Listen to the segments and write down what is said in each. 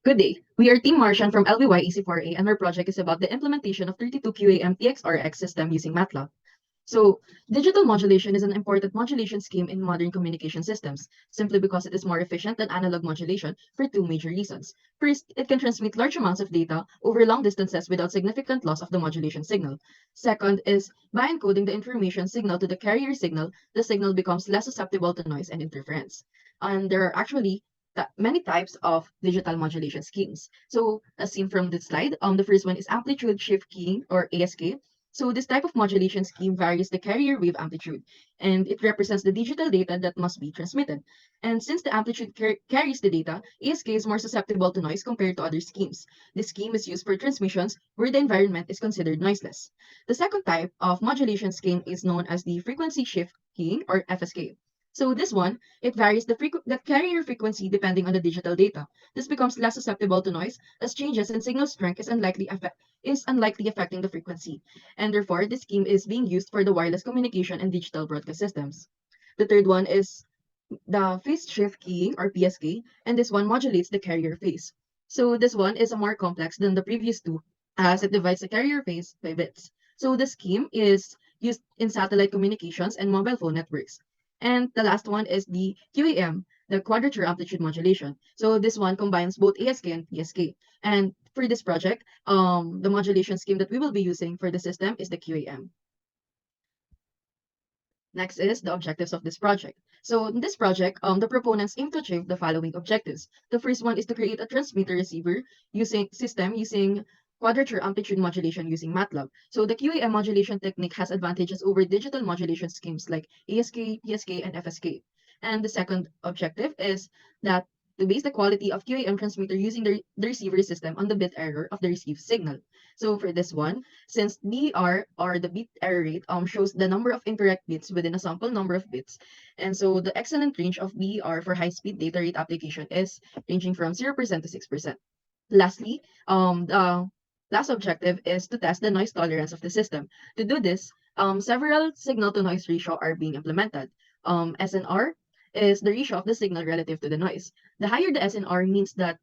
Good day. We are Team Martian from LBY EC4A, and our project is about the implementation of 32 QAM TXRX system using MATLAB. So, digital modulation is an important modulation scheme in modern communication systems, simply because it is more efficient than analog modulation for two major reasons. First, it can transmit large amounts of data over long distances without significant loss of the modulation signal. Second is, by encoding the information signal to the carrier signal, the signal becomes less susceptible to noise and interference. And there are actually many types of digital modulation schemes. So, as seen from this slide, the first one is amplitude shift keying or ASK. So this type of modulation scheme varies the carrier wave amplitude, and it represents the digital data that must be transmitted. And since the amplitude carries the data, ASK is more susceptible to noise compared to other schemes. This scheme is used for transmissions where the environment is considered noiseless. The second type of modulation scheme is known as the frequency shift keying or FSK. So this one, it varies the carrier frequency depending on the digital data. This becomes less susceptible to noise as changes in signal strength is unlikely affecting the frequency, and therefore this scheme is being used for the wireless communication and digital broadcast systems. The third one is the phase shift keying or PSK, and this one modulates the carrier phase. So this one is more complex than the previous two as it divides the carrier phase by bits. So the scheme is used in satellite communications and mobile phone networks. And the last one is the QAM, the quadrature amplitude modulation. So this one combines both ASK and PSK. And for this project, the modulation scheme that we will be using for the system is the QAM. Next is the objectives of this project. So in this project, the proponents aim to achieve the following objectives. The first one is to create a transmitter receiver using quadrature amplitude modulation using MATLAB. So the QAM modulation technique has advantages over digital modulation schemes like ASK, PSK, and FSK. And the second objective is that to base the quality of QAM transmitter using the receiver system on the bit error of the received signal. So for this one, since BR or the bit error rate shows the number of incorrect bits within a sample number of bits. And so the excellent range of BR for high-speed data rate application is ranging from 0% to 6%. Lastly, the last objective is to test the noise tolerance of the system. To do this, several signal-to-noise ratio are being implemented. SNR is the ratio of the signal relative to the noise. The higher the SNR means that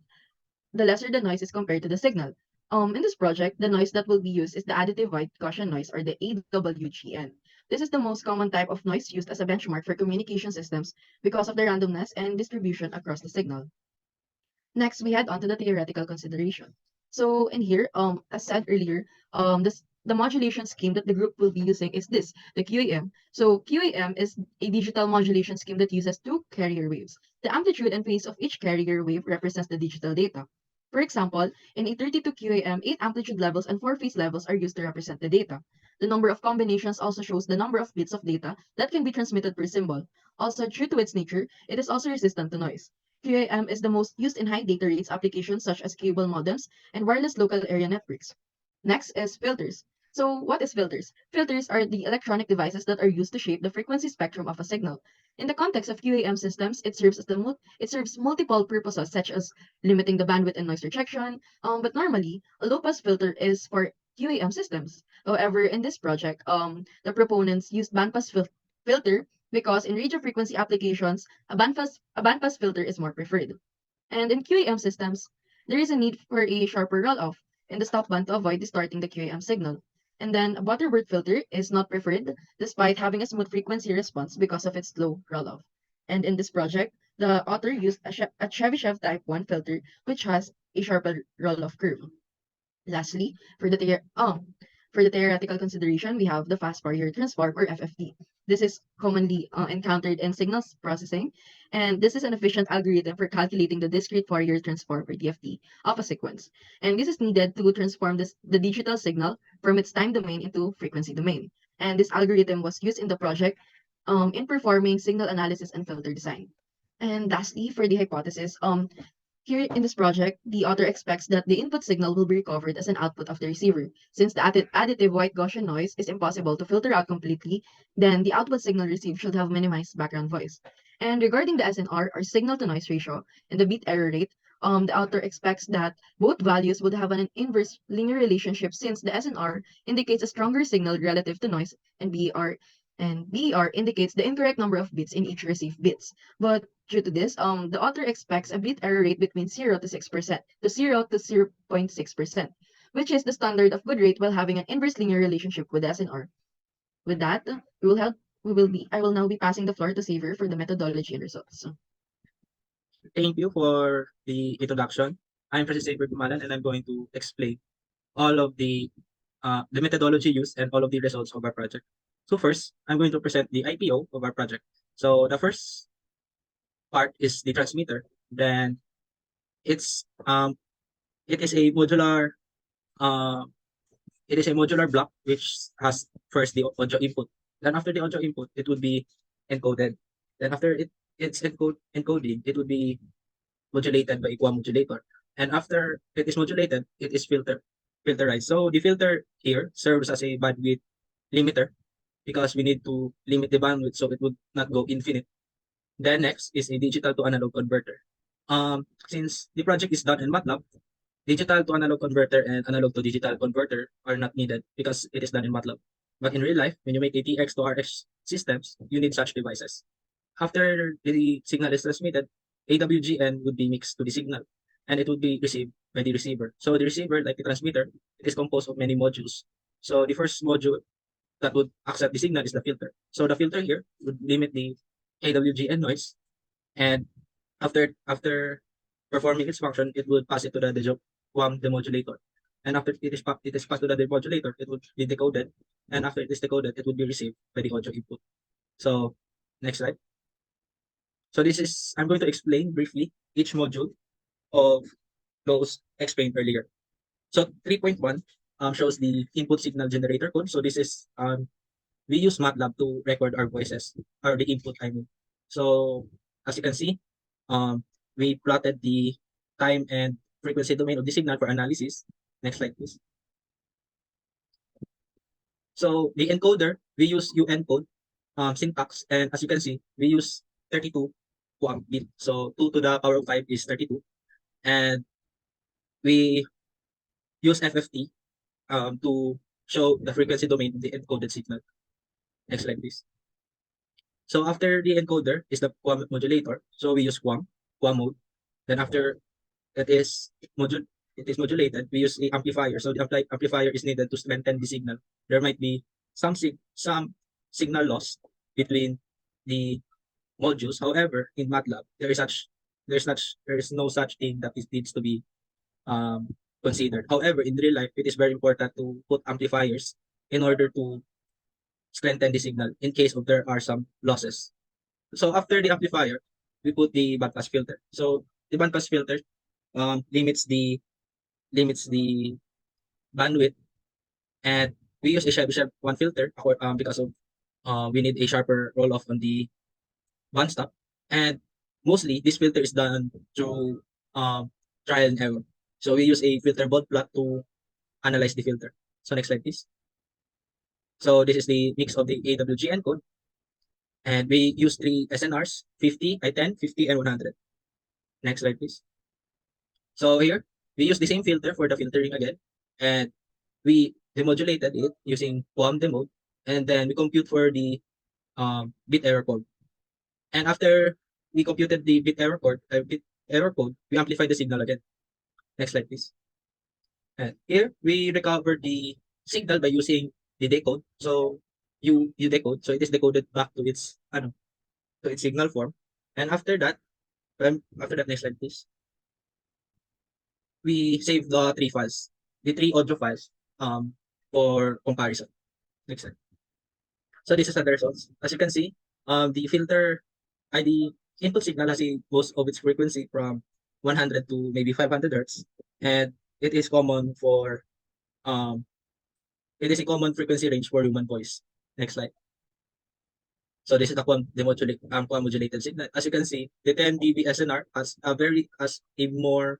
the lesser the noise is compared to the signal. In this project, the noise that will be used is the additive white Gaussian noise or the AWGN. This is the most common type of noise used as a benchmark for communication systems because of the randomness and distribution across the signal. Next, we head on to the theoretical consideration. So in here, as said earlier, the modulation scheme that the group will be using is this, the QAM. So QAM is a digital modulation scheme that uses two carrier waves. The amplitude and phase of each carrier wave represents the digital data. For example, in a 32 QAM, 8 amplitude levels and 4 phase levels are used to represent the data. The number of combinations also shows the number of bits of data that can be transmitted per symbol. Also, due to its nature, it is also resistant to noise. QAM is the most used in high data rates applications such as cable modems and wireless local area networks. Next is filters. So what is filters? Filters are the electronic devices that are used to shape the frequency spectrum of a signal. In the context of QAM systems, it serves multiple purposes such as limiting the bandwidth and noise rejection. But normally, a low-pass filter is for QAM systems. However, in this project, the proponents used filter because in radio frequency applications, a bandpass filter is more preferred. And in QAM systems, there is a need for a sharper roll-off in the stop band to avoid distorting the QAM signal. And then a Butterworth filter is not preferred despite having a smooth frequency response because of its slow roll-off. And in this project, the author used a Chebyshev Type 1 filter, which has a sharper roll-off curve. Lastly, for the theoretical consideration, we have the fast Fourier transform or FFT. This is commonly encountered in signals processing, and this is an efficient algorithm for calculating the discrete Fourier transform or DFT of a sequence. And this is needed to transform the digital signal from its time domain into frequency domain. And this algorithm was used in the project in performing signal analysis and filter design. And lastly, for the hypothesis, here in this project, the author expects that the input signal will be recovered as an output of the receiver. Since the additive white Gaussian noise is impossible to filter out completely, then the output signal received should have minimized background voice. And regarding the SNR, or signal-to-noise ratio, and the bit error rate, the author expects that both values would have an inverse linear relationship since the SNR indicates a stronger signal relative to noise, and BER indicates the incorrect number of bits in each received bits. But Due to this, the author expects a bit error rate between 0 to 6%, to 0 to 0.6%, which is the standard of good rate while having an inverse linear relationship with SNR. With that, I will now be passing the floor to Xavier for the methodology and results. Thank you for the introduction. I'm Francis Xavier Gumalan, and I'm going to explain all of the methodology used and all of the results of our project. So first, I'm going to present the IPO of our project. So the first part is the transmitter. Then it's it is a modular uh, it is a modular block which has first the audio input. Then after the audio input, it would be encoded. Then after encoding, it would be modulated by a QAM modulator. And after it is modulated, it is filterized. So the filter here serves as a bandwidth limiter because we need to limit the bandwidth so it would not go infinite. Then next is a digital to analog converter. Since the project is done in MATLAB, digital to analog converter and analog to digital converter are not needed because it is done in MATLAB. But in real life, when you make ATX to RX systems, you need such devices. After the signal is transmitted, AWGN would be mixed to the signal and it would be received by the receiver. So the receiver, like the transmitter, it is composed of many modules. So the first module that would accept the signal is the filter. So the filter here would limit the AWGN noise, and after performing its function, it would pass it to the QAM demodulator. And after it is passed to the demodulator, it would be decoded. And after it is decoded, it would be received by the audio input. So next slide. So this is I'm going to explain briefly each module of those explained earlier. So 3.1 shows the input signal generator code. So this is we use MATLAB to record our voices or the input I mean. So as you can see, um, we plotted the time and frequency domain of the signal for analysis. Next slide, please. So the encoder, we use uencode syntax, and as you can see, we use 32 QAM bit. So 2 to the power of 5 is 32, and we use FFT to show the frequency domain of the encoded signal. Next slide, please. So after the encoder is the QAM modulator. So we use QAM mode. Then after that is it is modulated, we use a amplifier. So the amplifier is needed to strengthen the signal. There might be some signal loss between the modules. However, in MATLAB, there is no such thing that it needs to be considered. However, in real life, it is very important to put amplifiers in order to strengthen the signal in case of there are some losses. So after the amplifier, we put the bandpass filter. So the bandpass filter limits the bandwidth, and we use a Chebyshev one filter because of we need a sharper roll off on the band stop, and mostly this filter is done through trial and error. So we use a filter bond plot to analyze the filter. So next slide, please. So this is the mix of the AWGN code, and we use three SNRs: 50, I10, 50, and 100. Next slide, please. So here we use the same filter for the filtering again, and we demodulated it using QAM demo, and then we compute for the bit error code. And after we computed the bit error code, we amplified the signal again. Next slide, please. And here we recover the signal by using the decode. So you decode, so it is decoded back to its to its signal form. And after that, next slide, please. We save the three audio files for comparison. Next slide. So this is the results. As you can see, the filter ID input signal has a most of its frequency from 100 to maybe 500 hertz, and it is common for um, it is a common frequency range for human voice. Next slide. So this is the QAM modulated signal. As you can see, the 10 dB SNR has a more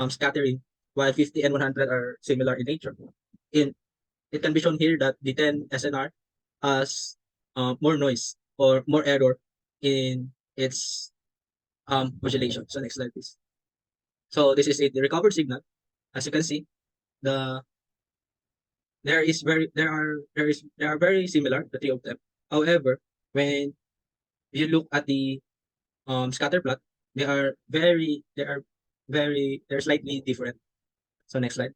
scattering, while 50 and 100 are similar in nature. In It can be shown here that the 10 SNR has more noise or more error in its modulation. So next slide, please. So this is the recovered signal. As you can see, the there is very there are very similar, the three of them. However, when you look at the scatter plot, they are they're slightly different. So next slide.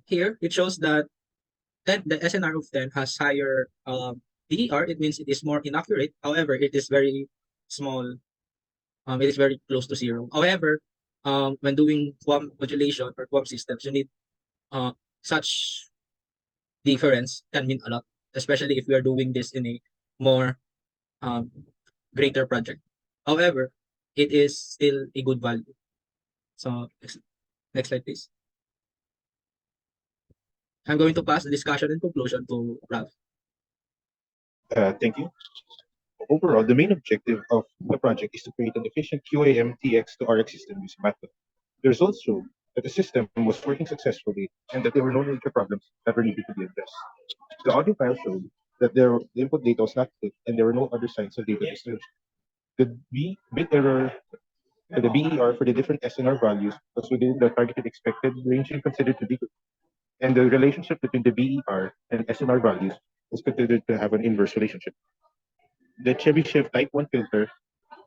Here it shows that 10, the SNR of 10 has higher DER. It means it is more inaccurate. However, it is very small. It is very close to zero. However, when doing QAM modulation or QAM systems, you need such difference can mean a lot, especially if we are doing this in a more um, greater project. However, it is still a good value. So next slide, please. I'm going to pass the discussion and conclusion to Ralph. Thank you. Overall, the main objective of the project is to create an efficient QAM TX to RX system using MATLAB. The results show that the system was working successfully and that there were no major problems that were needed to be addressed. The audio file showed that the input data was not fit and there were no other signs of data distortion. The bit error the BER for the different SNR values was within the targeted expected range and considered to be good. And the relationship between the BER and SNR values is considered to have an inverse relationship. The Chebyshev Type 1 filter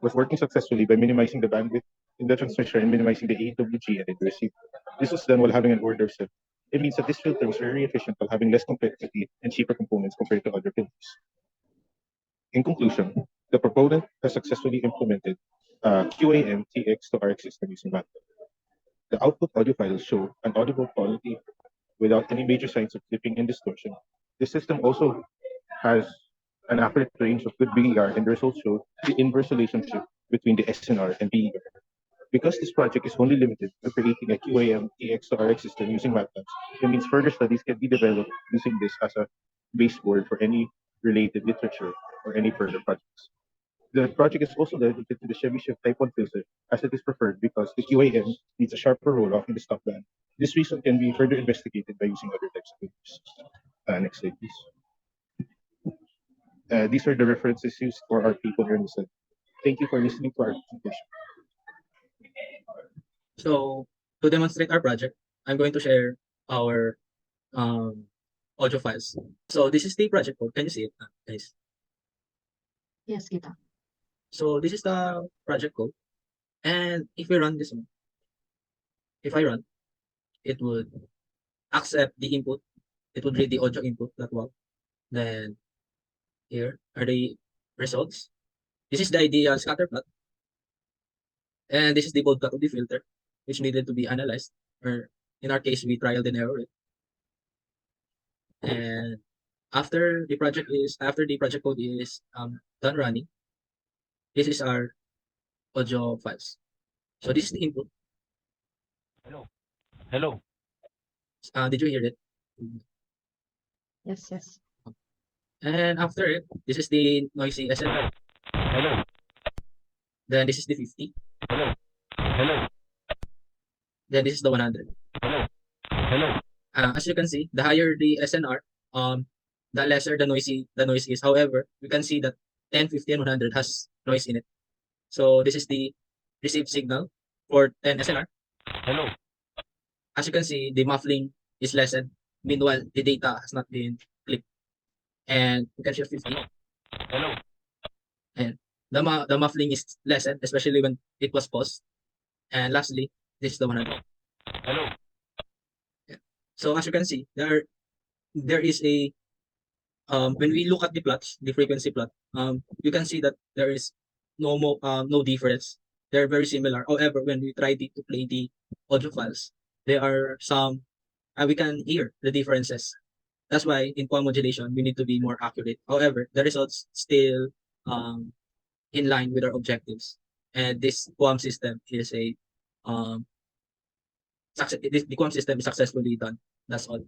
was working successfully by minimizing the bandwidth in the transmitter and minimizing the AWG and in the receiver. This was done while having an order set. It means that this filter was very efficient while having less complexity and cheaper components compared to other filters. In conclusion, the proponent has successfully implemented QAM TX to RX system using MATLAB. The output audio files show an audible quality without any major signs of clipping and distortion. The system also has an accurate range of good BER, and the results show the inverse relationship between the SNR and BER. Because this project is only limited to creating a QAM TX to RX system using MATLAB, it means further studies can be developed using this as a baseboard for any related literature or any further projects. The project is also dedicated to the Chebyshev Type 1 filter, as it is preferred because the QAM needs a sharper roll-off in the stop band. This reason can be further investigated by using other types of filters. Next slide, please. These are the references used for our people here in the study. Thank you for listening to our presentation. So to demonstrate our project, I'm going to share our audio files. So this is the project code. Can you see it, guys? Yes, kita. So this is the project code. And if we run this one, if I run, it would accept the input. It would read the audio input, that one. Then here are the results. This is the ideal scatter plot. And this is the bold plot of the filter, which needed to be analyzed. Or in our case, we trial and error it. And after the project code is done running, this is our audio files. So this is the input. Hello. Did you hear it? Yes, yes. And after it, this is the noisy SNR. Hello. Then this is the 50. Hello. Then this is the 100. Hello. As you can see, the higher the SNR, the lesser the noise is. However, we can see that 10, 50, and 100 has noise in it. So this is the received signal for 10 SNR. Hello. As you can see, the muffling is lessened. Meanwhile, the data has not been clipped. And we can share 50. Hello. And the muffling is lessened, especially when it was paused. And lastly, this is the 100. Hello. So as you can see, there is a when we look at the plots, the frequency plot, you can see that there is no difference. They're very similar. However, when we try to play the audio files, there are some we can hear the differences. That's why in QAM modulation, we need to be more accurate. However, the results still in line with our objectives. And this QAM system is a the QAM system is successfully done. That's all.